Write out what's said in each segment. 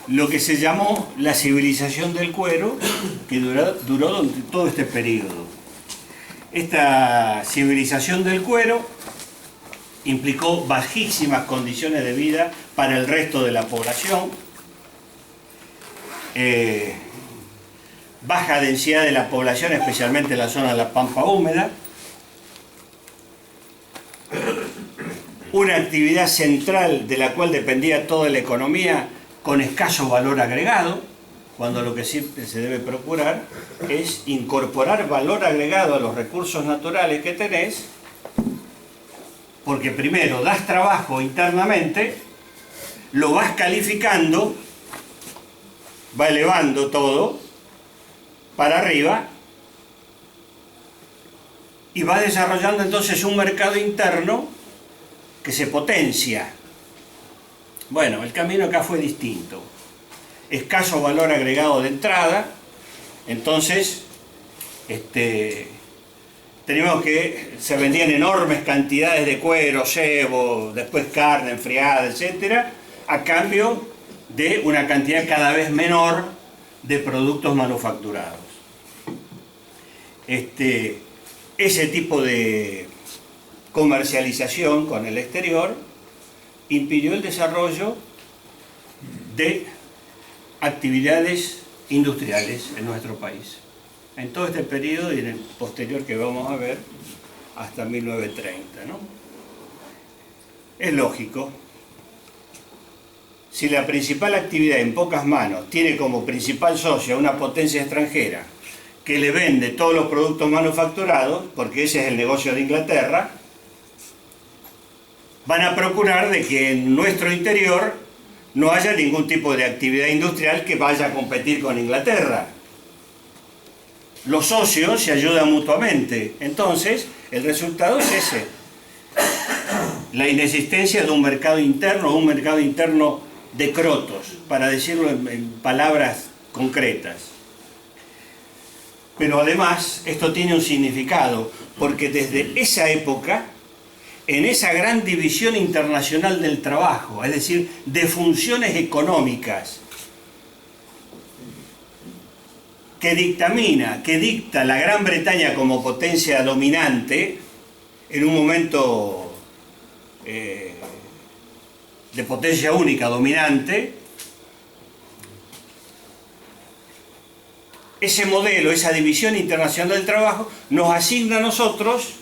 lo que se llamó la civilización del cuero, que duró durante todo este periodo. Esta civilización del cuero implicó bajísimas condiciones de vida para el resto de la población, baja densidad de la población, especialmente en la zona de la pampa húmeda, una actividad central de la cual dependía toda la economía con escaso valor agregado, cuando lo que siempre se debe procurar es incorporar valor agregado a los recursos naturales que tenés, porque primero das trabajo internamente, lo vas calificando, va elevando todo para arriba y va desarrollando entonces un mercado interno que se potencia. Bueno, el camino acá fue distinto. Escaso valor agregado de entrada, entonces tenemos que se vendían enormes cantidades de cuero, cebo, después carne enfriada, etcétera, a cambio de una cantidad cada vez menor de productos manufacturados. Ese tipo de comercialización con el exterior impidió el desarrollo de actividades industriales en nuestro país. En todo este periodo y en el posterior que vamos a ver hasta 1930, ¿no? Es lógico, si la principal actividad en pocas manos tiene como principal socio a una potencia extranjera que le vende todos los productos manufacturados, porque ese es el negocio de Inglaterra, van a procurar de que en nuestro interior no haya ningún tipo de actividad industrial que vaya a competir con Inglaterra. Los socios se ayudan mutuamente. Entonces, el resultado es ese. La inexistencia de un mercado interno de crotos, para decirlo en palabras concretas. Pero además, esto tiene un significado, porque desde esa época, en esa gran división internacional del trabajo, es decir, de funciones económicas, que dicta la Gran Bretaña como potencia dominante, en un momento de potencia única dominante, ese modelo, esa división internacional del trabajo, nos asigna a nosotros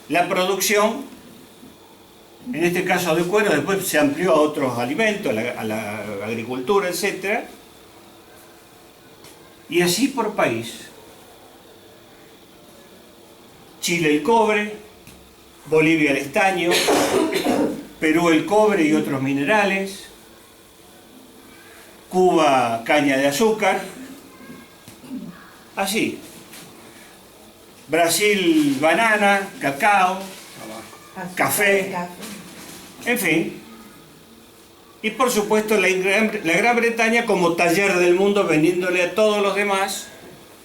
la producción, en este caso de cuero, después se amplió a otros alimentos, a la agricultura, etc. Y así por país. Chile el cobre, Bolivia el estaño, Perú el cobre y otros minerales, Cuba caña de azúcar, así. Brasil banana, cacao, café, en fin. Y por supuesto la Gran Bretaña como taller del mundo vendiéndole a todos los demás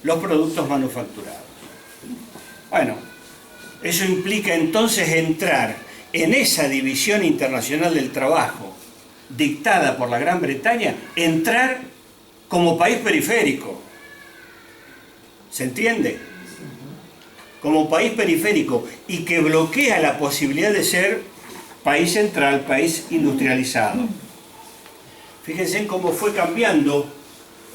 los productos manufacturados. Bueno, eso implica entonces entrar en esa división internacional del trabajo dictada por la Gran Bretaña, entrar como país periférico. ¿Se entiende? Como país periférico y que bloquea la posibilidad de ser país central, país industrializado. Fíjense en cómo fue cambiando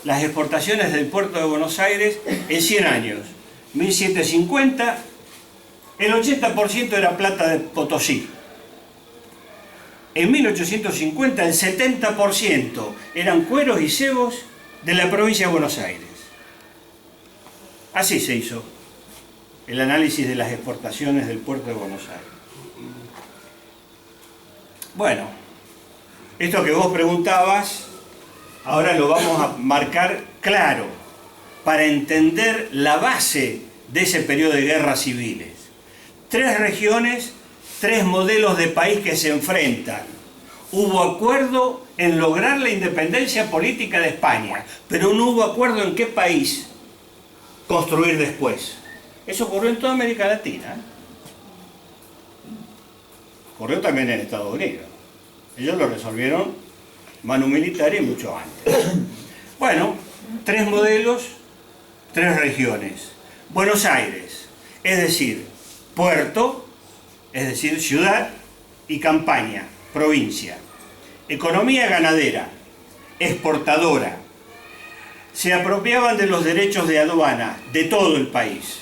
las exportaciones del puerto de Buenos Aires en 100 años. 1750, el 80% era plata de Potosí. En 1850, el 70% eran cueros y cebos de la provincia de Buenos Aires. Así se hizo el análisis de las exportaciones del puerto de Buenos Aires. Bueno, esto que vos preguntabas, ahora lo vamos a marcar claro, para entender la base de ese periodo de guerras civiles. 3 regiones, 3 modelos de país que se enfrentan. Hubo acuerdo en lograr la independencia política de España, pero no hubo acuerdo en qué país construir después. Eso ocurrió en toda América Latina. Ocurrió también en Estados Unidos. Ellos lo resolvieron Manu Militari mucho antes. Bueno, 3 modelos, 3 regiones. Buenos Aires, es decir, puerto, es decir, ciudad, y campaña, provincia. Economía ganadera, exportadora. Se apropiaban de los derechos de aduana de todo el país.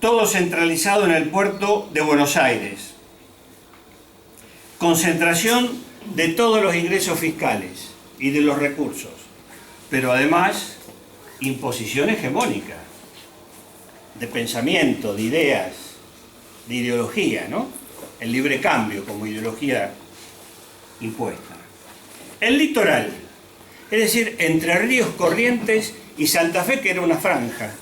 Todo centralizado en el puerto de Buenos Aires. Concentración de todos los ingresos fiscales y de los recursos. Pero además, imposición hegemónica, de pensamiento, de ideas, de ideología, ¿no? El libre cambio como ideología impuesta. El litoral, es decir, Entre Ríos, Corrientes y Santa Fe, que era una franja.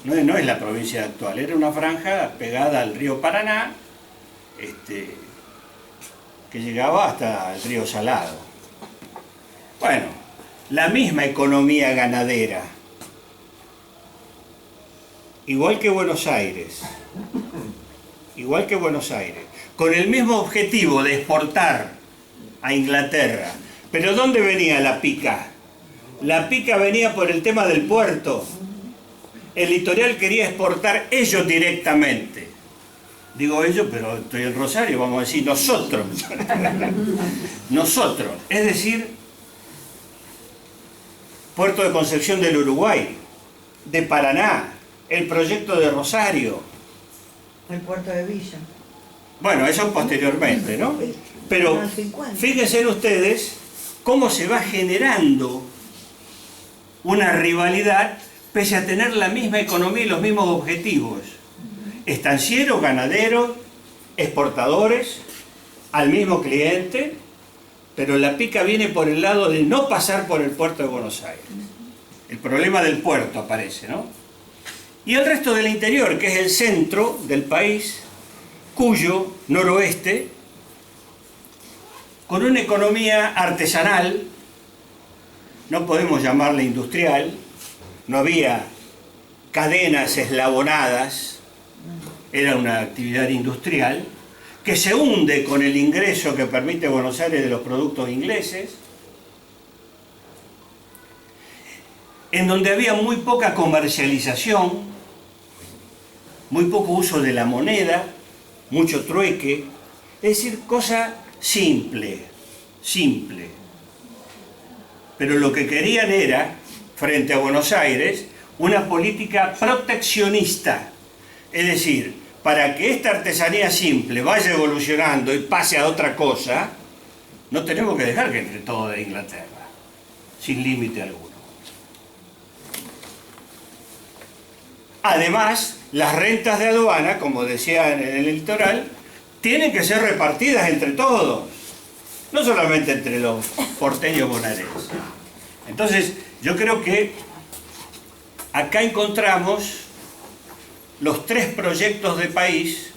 No es la provincia actual, era una franja pegada al río Paraná, que llegaba hasta el río Salado. Bueno, la misma economía ganadera, igual que Buenos Aires, con el mismo objetivo de exportar a Inglaterra. Pero ¿dónde venía la pica? La pica venía por el tema del puerto. El litoral quería exportar ellos directamente. Digo ellos, pero estoy en Rosario, vamos a decir nosotros. Nosotros, es decir, Puerto de Concepción del Uruguay, de Paraná, el proyecto de Rosario. El puerto de Villa. Bueno, eso posteriormente, ¿no? Pero fíjense ustedes cómo se va generando una rivalidad pese a tener la misma economía y los mismos objetivos. Estancieros, ganaderos, exportadores, al mismo cliente, pero la pica viene por el lado de no pasar por el puerto de Buenos Aires. El problema del puerto aparece, ¿no? Y el resto del interior, que es el centro del país, cuyo noroeste, con una economía artesanal, no podemos llamarla industrial, no había cadenas eslabonadas, era una actividad industrial, que se hunde con el ingreso que permite Buenos Aires de los productos ingleses, en donde había muy poca comercialización, muy poco uso de la moneda, mucho trueque, es decir, cosa simple. Pero lo que querían era, frente a Buenos Aires, una política proteccionista. Es decir, para que esta artesanía simple vaya evolucionando y pase a otra cosa, no tenemos que dejar que entre todo de Inglaterra, sin límite alguno. Además, las rentas de aduana, como decía en el litoral, tienen que ser repartidas entre todos, no solamente entre los porteños bonaerenses. Entonces, yo creo que acá encontramos los 3 proyectos de país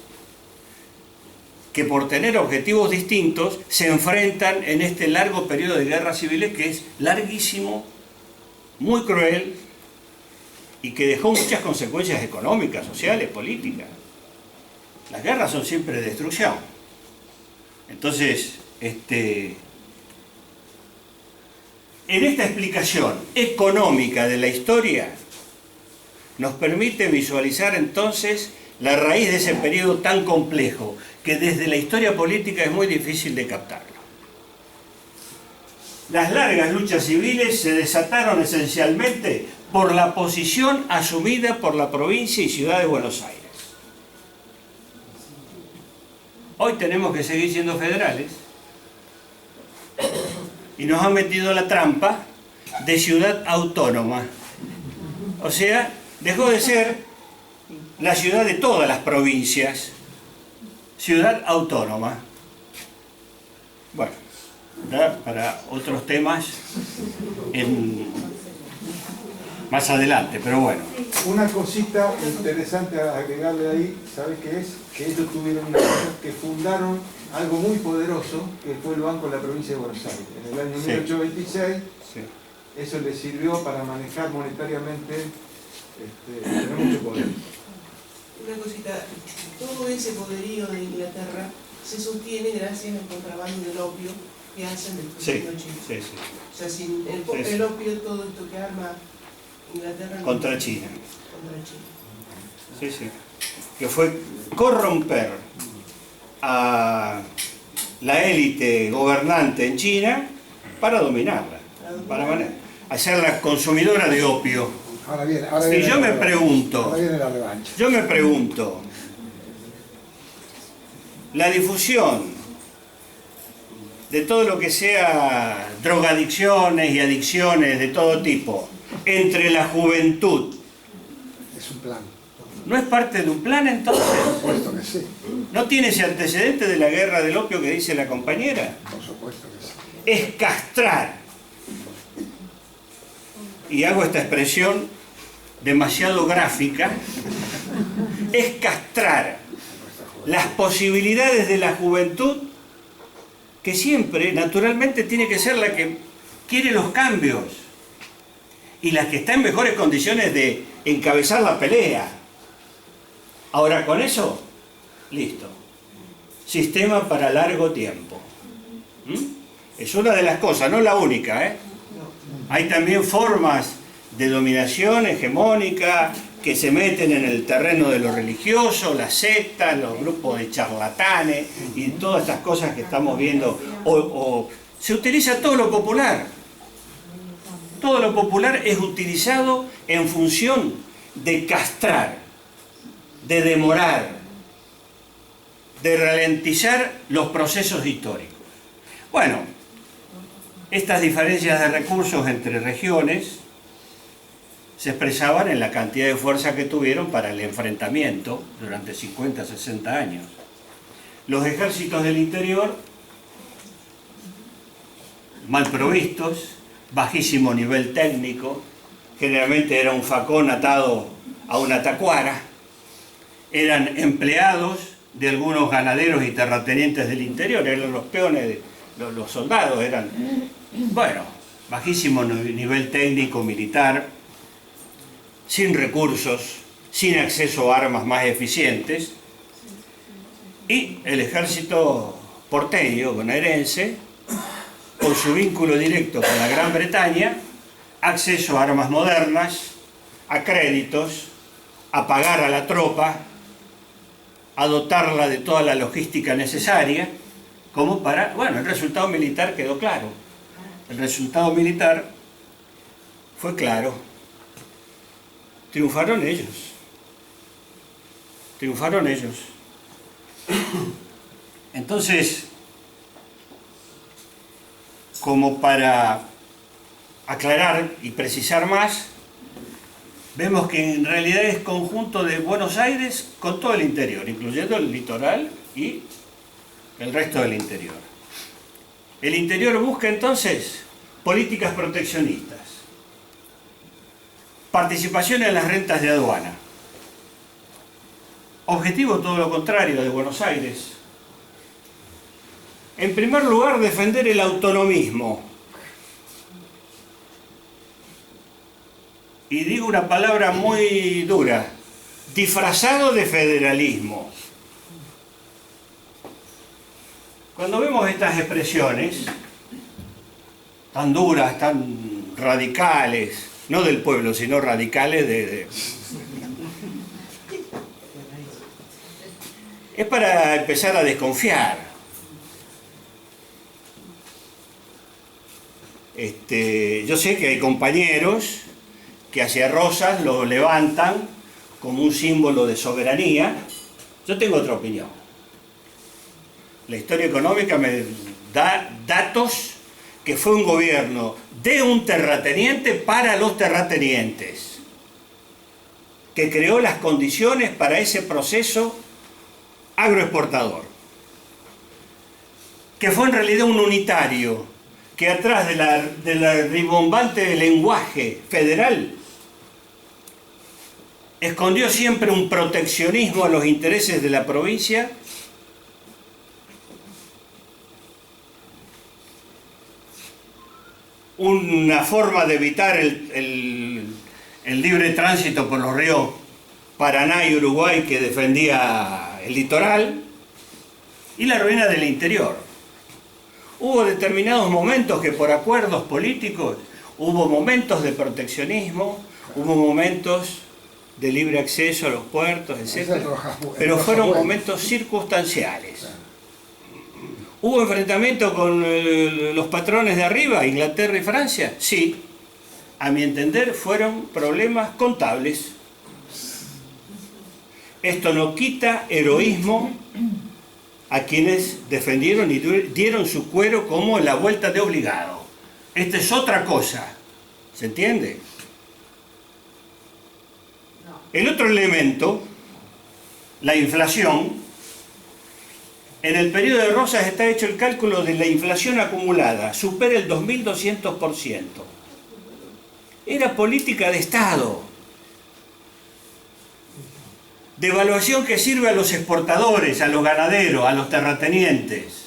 que, por tener objetivos distintos, se enfrentan en este largo periodo de guerras civiles, que es larguísimo, muy cruel, y que dejó muchas consecuencias económicas, sociales, políticas. Las guerras son siempre destrucción. Entonces, en esta explicación económica de la historia, nos permite visualizar entonces la raíz de ese periodo tan complejo, que desde la historia política es muy difícil de captarlo. Las largas luchas civiles se desataron esencialmente por la posición asumida por la provincia y ciudad de Buenos Aires. Hoy tenemos que seguir siendo federales y nos han metido la trampa de ciudad autónoma. O sea, dejó de ser la ciudad de todas las provincias, ciudad autónoma. Bueno, ¿verdad? Para otros temas más adelante, pero bueno. Una cosita interesante a agregarle ahí, ¿sabes qué es? Que ellos tuvieron una cosa, que fundaron algo muy poderoso, que fue el Banco de la Provincia de Buenos Aires. En el año 1826, sí. Eso les sirvió para manejar monetariamente, tener mucho poder. Una cosita, todo ese poderío de Inglaterra se sostiene gracias al contrabando del opio que hacen del gobierno chino. Sí, sí. O sea, sin el opio, todo esto que arma Inglaterra Contra China. Contra China. Sí, sí. Que fue corromper a la élite gobernante en China para dominarla, para hacerla consumidora de opio. Ahora viene Y yo me pregunto, ahora viene la revancha. la difusión de todo lo que sea drogadicciones y adicciones de todo tipo entre la juventud, Es un plan. ¿no es parte de un plan entonces? Por supuesto que sí. ¿No tiene ese antecedente de la guerra del opio que dice la compañera? Por supuesto que sí. Es castrar. Y hago esta expresión demasiado gráfica. Es castrar las posibilidades de la juventud, que siempre, naturalmente, tiene que ser la que quiere los cambios y la que está en mejores condiciones de encabezar la pelea. Ahora, con eso, listo. Sistema para largo tiempo. Es una de las cosas, no la única, ¿eh? Hay también formas de dominación hegemónica que se meten en el terreno de lo religioso, las sectas, los grupos de charlatanes y todas estas cosas que estamos viendo. O se utiliza todo lo popular. Todo lo popular es utilizado en función de castrar, de demorar, de ralentizar los procesos históricos. Bueno, estas diferencias de recursos entre regiones se expresaban en la cantidad de fuerza que tuvieron para el enfrentamiento durante 50, 60 años. Los ejércitos del interior, mal provistos, bajísimo nivel técnico, generalmente era un facón atado a una tacuara, eran empleados de algunos ganaderos y terratenientes del interior, eran los peones, los soldados eran, bueno, bajísimo nivel técnico militar, sin recursos, sin acceso a armas más eficientes, y el ejército porteño, bonaerense, con su vínculo directo con la Gran Bretaña, acceso a armas modernas, a créditos, a pagar a la tropa, a dotarla de toda la logística necesaria, como para, bueno, el resultado militar quedó claro. El resultado militar fue claro. Triunfaron ellos. Triunfaron ellos. Entonces, como para aclarar y precisar más, vemos que en realidad es conjunto de Buenos Aires con todo el interior, incluyendo el litoral y el resto del interior. El interior busca entonces políticas proteccionistas, participación en las rentas de aduana. Objetivo todo lo contrario de Buenos Aires. En primer lugar, defender el autonomismo. Y digo una palabra muy dura, disfrazado de federalismo. Cuando vemos estas expresiones tan duras, tan radicales, no del pueblo, sino radicales es para empezar a desconfiar. Yo sé que hay compañeros que hacia Rosas lo levantan como un símbolo de soberanía. Yo tengo otra opinión. La historia económica me da datos que fue un gobierno de un terrateniente para los terratenientes, que creó las condiciones para ese proceso agroexportador, que fue en realidad un unitario, que atrás de la rimbombante lenguaje federal escondió siempre un proteccionismo a los intereses de la provincia, una forma de evitar el libre tránsito por los ríos Paraná y Uruguay que defendía el litoral, y la ruina del interior. Hubo determinados momentos que por acuerdos políticos, hubo momentos de proteccionismo, hubo momentos de libre acceso a los puertos, etc. Pero fueron momentos circunstanciales. ¿Hubo enfrentamiento con los patrones de arriba, Inglaterra y Francia? Sí. A mi entender fueron problemas contables. Esto no quita heroísmo a quienes defendieron y dieron su cuero como la vuelta de obligado. Esta es otra cosa. ¿Se entiende? El otro elemento, la inflación. En el periodo de Rosas está hecho el cálculo de la inflación acumulada. Supera el 2.200%. Era política de Estado. Devaluación que sirve a los exportadores, a los ganaderos, a los terratenientes.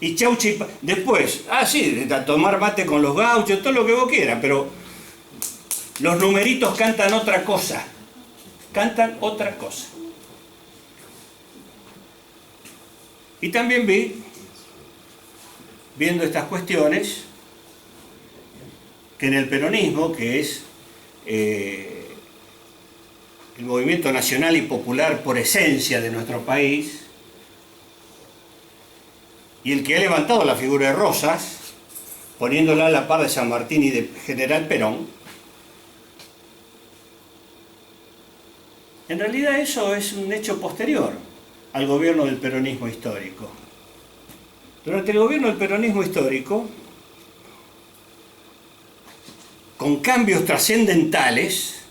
Y chauchi, después, sí, a tomar mate con los gauchos, todo lo que vos quieras, pero los numeritos cantan otra cosa. Cantan otra cosa. Y también viendo estas cuestiones, que en el peronismo, que es el movimiento nacional y popular por esencia de nuestro país, y el que ha levantado la figura de Rosas, poniéndola a la par de San Martín y de General Perón, en realidad eso es un hecho posterior al gobierno del peronismo histórico. Durante el gobierno del peronismo histórico, con cambios trascendentales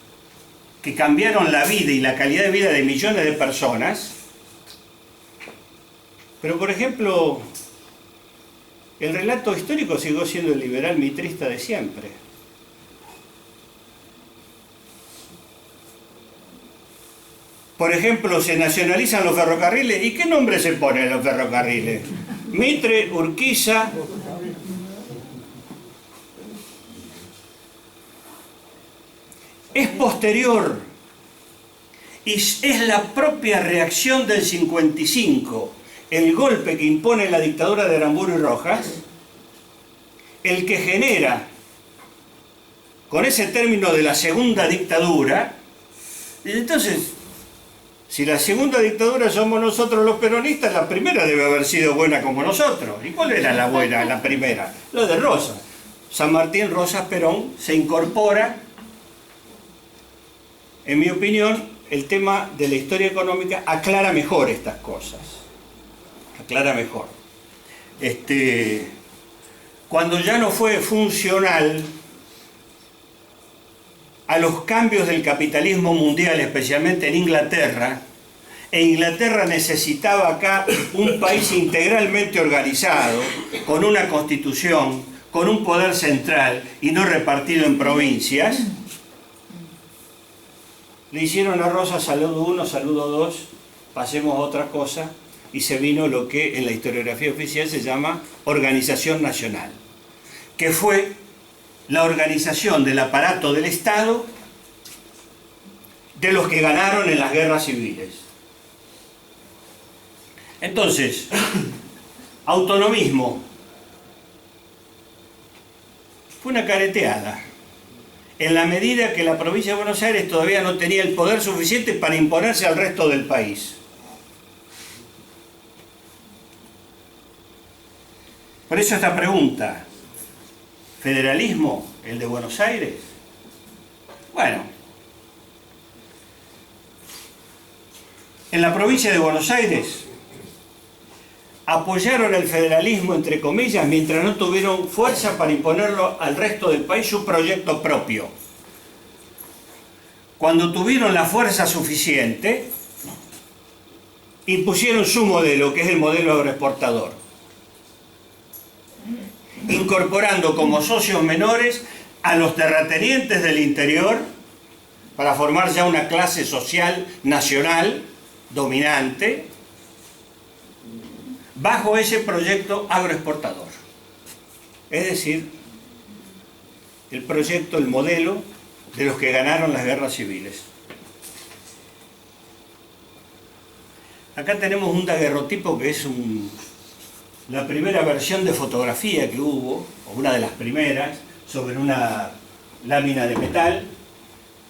que cambiaron la vida y la calidad de vida de millones de personas, pero por ejemplo, el relato histórico siguió siendo el liberal mitrista de siempre. Por ejemplo, se nacionalizan los ferrocarriles. ¿Y qué nombre se pone a los ferrocarriles? Mitre, Urquiza. Es posterior. Y es la propia reacción del 55, el golpe que impone la dictadura de Aramburu y Rojas, el que genera, con ese término de la segunda dictadura. Y entonces, si la segunda dictadura somos nosotros los peronistas, la primera debe haber sido buena como nosotros. ¿Y cuál era la buena, la primera? La de Rosas. San Martín, Rosas, Perón, se incorpora. En mi opinión, el tema de la historia económica aclara mejor estas cosas. Aclara mejor. Cuando ya no fue funcional a los cambios del capitalismo mundial, especialmente en Inglaterra, e Inglaterra necesitaba acá un país integralmente organizado, con una constitución, con un poder central y no repartido en provincias, le hicieron a Rosas saludo 1, saludo 2, pasemos a otra cosa, y se vino lo que en la historiografía oficial se llama organización nacional, que fue la organización del aparato del Estado de los que ganaron en las guerras civiles. Entonces, autonomismo fue una careteada, en la medida que la provincia de Buenos Aires todavía no tenía el poder suficiente para imponerse al resto del país. Por eso esta pregunta: ¿federalismo, el de Buenos Aires? Bueno, en la provincia de Buenos Aires apoyaron el federalismo, entre comillas, mientras no tuvieron fuerza para imponerlo al resto del país su proyecto propio. Cuando tuvieron la fuerza suficiente, impusieron su modelo, que es el modelo agroexportador, incorporando como socios menores a los terratenientes del interior para formar ya una clase social nacional dominante bajo ese proyecto agroexportador. Es decir, el proyecto, el modelo de los que ganaron las guerras civiles. Acá tenemos un daguerrotipo que es la primera versión de fotografía que hubo, o una de las primeras, sobre una lámina de metal,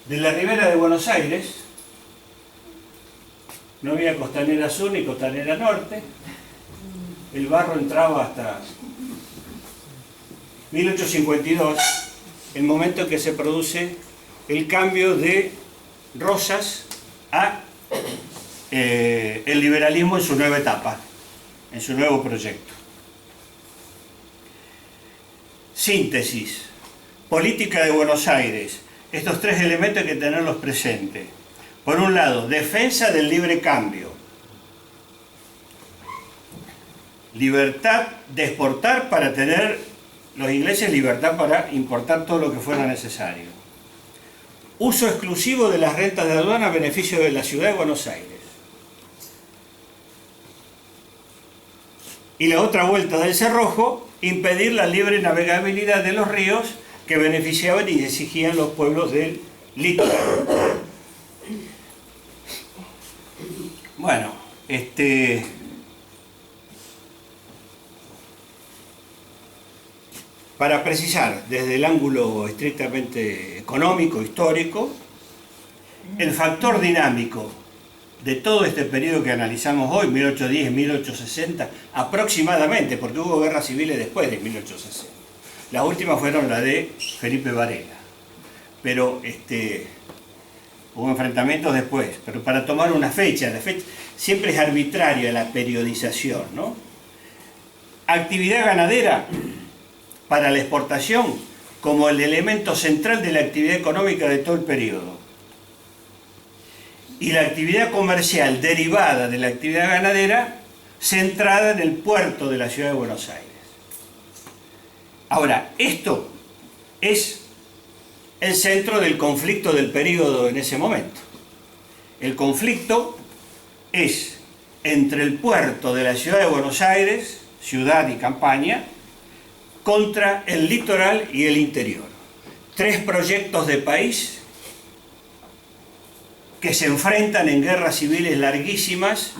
de la ribera de Buenos Aires. No había costanera sur ni costanera norte. El barro entraba hasta 1852, el momento en que se produce el cambio de Rosas a el liberalismo en su nueva etapa, en su nuevo proyecto. Síntesis. Política de Buenos Aires. Estos tres elementos hay que tenerlos presentes. Por un lado, defensa del libre cambio. Libertad de exportar para tener los ingleses libertad para importar todo lo que fuera necesario. Uso exclusivo de las rentas de aduana a beneficio de la ciudad de Buenos Aires. Y la otra vuelta del cerrojo, impedir la libre navegabilidad de los ríos que beneficiaban y exigían los pueblos del litoral. Bueno, para precisar desde el ángulo estrictamente económico, histórico, el factor dinámico de todo este periodo que analizamos hoy, 1810-1860, aproximadamente, porque hubo guerras civiles después de 1860. Las últimas fueron la de Felipe Varela, pero hubo enfrentamientos después. Pero para tomar una fecha, la fecha siempre es arbitraria la periodización, ¿no? Actividad ganadera para la exportación como el elemento central de la actividad económica de todo el periodo. Y la actividad comercial derivada de la actividad ganadera centrada en el puerto de la ciudad de Buenos Aires. Ahora, esto es el centro del conflicto del periodo en ese momento. El conflicto es entre el puerto de la ciudad de Buenos Aires, ciudad y campaña, contra el litoral y el interior. Tres proyectos de país que se enfrentan en guerras civiles larguísimas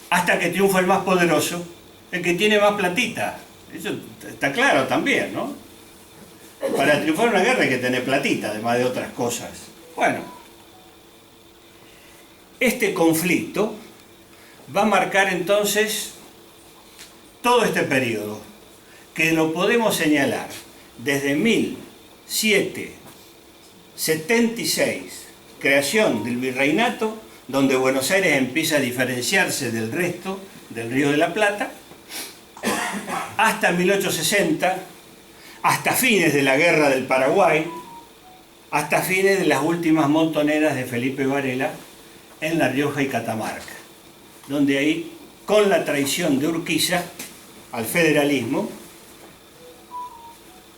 hasta que triunfa el más poderoso, el que tiene más platita. Eso está claro también, ¿no? Para triunfar en una guerra hay que tener platita, además de otras cosas. Bueno, este conflicto va a marcar entonces todo este periodo, que lo podemos señalar desde 1776, creación del virreinato, donde Buenos Aires empieza a diferenciarse del resto del Río de la Plata, hasta 1860, hasta fines de la Guerra del Paraguay, hasta fines de las últimas montoneras de Felipe Varela en La Rioja y Catamarca, donde ahí, con la traición de Urquiza al federalismo,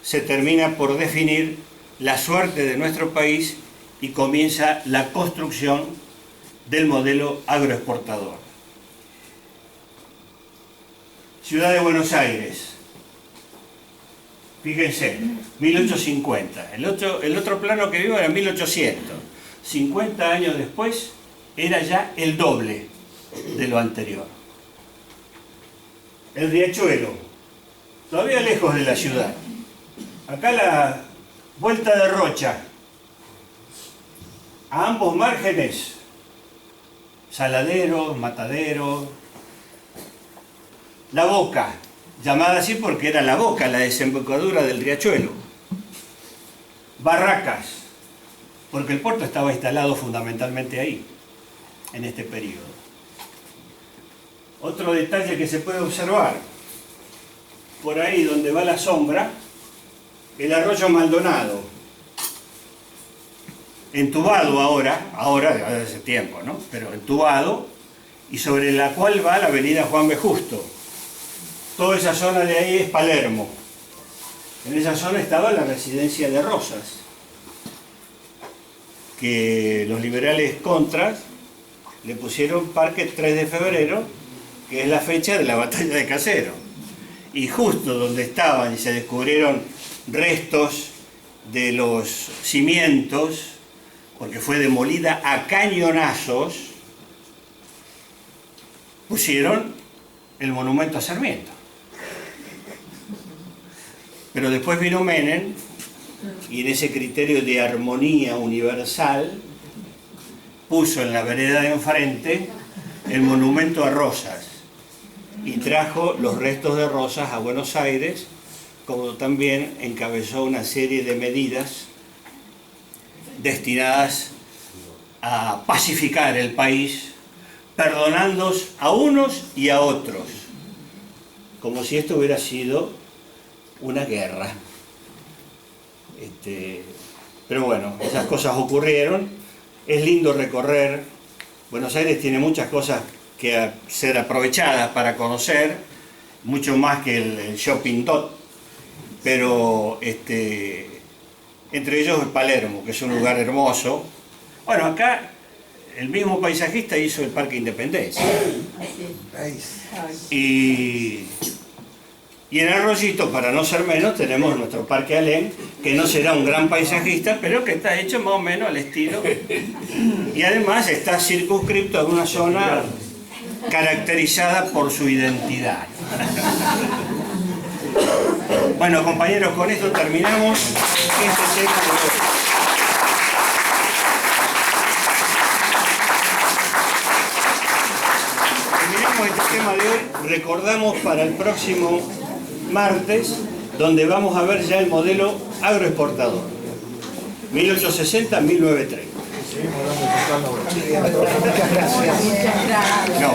se termina por definir la suerte de nuestro país y comienza la construcción del modelo agroexportador. Ciudad de Buenos Aires, fíjense, 1850. El otro plano que vimos era 1800. 50 años después era ya el doble de lo anterior. El Riachuelo, todavía lejos de la ciudad. Acá la vuelta de Rocha, a ambos márgenes, saladeros, mataderos. La Boca, llamada así porque era la boca, la desembocadura del Riachuelo. Barracas, porque el puerto estaba instalado fundamentalmente ahí, en este periodo. Otro detalle que se puede observar, por ahí donde va la sombra, el arroyo Maldonado, entubado ahora desde hace tiempo, ¿no? Pero entubado, y sobre la cual va la avenida Juan B. Justo. Toda esa zona de ahí es Palermo. En esa zona estaba la residencia de Rosas, que los liberales contras le pusieron Parque 3 de febrero, que es la fecha de la batalla de Caseros. Y justo donde estaban y se descubrieron restos de los cimientos, porque fue demolida a cañonazos, pusieron el monumento a Sarmiento. Pero después vino Menem y en ese criterio de armonía universal puso en la vereda de enfrente el monumento a Rosas y trajo los restos de Rosas a Buenos Aires, como también encabezó una serie de medidas destinadas a pacificar el país, perdonando a unos y a otros, como si esto hubiera sido una guerra. Pero bueno, esas cosas ocurrieron. Es lindo recorrer. Buenos Aires tiene muchas cosas que ser aprovechadas para conocer, mucho más que el shopping dot, pero entre ellos el Palermo, que es un lugar hermoso. Bueno, acá el mismo paisajista hizo el Parque Independencia. Y en Arroyito, para no ser menos, tenemos nuestro Parque Alem, que no será un gran paisajista, pero que está hecho más o menos al estilo. Y además está circunscripto a una zona caracterizada por su identidad. Bueno, compañeros, con esto terminamos este tema de hoy. Terminamos este tema de hoy. Recordamos para el próximo martes, donde vamos a ver ya el modelo agroexportador, 1860-1930. Seguimos dando total la vuelta. Muchas gracias. No.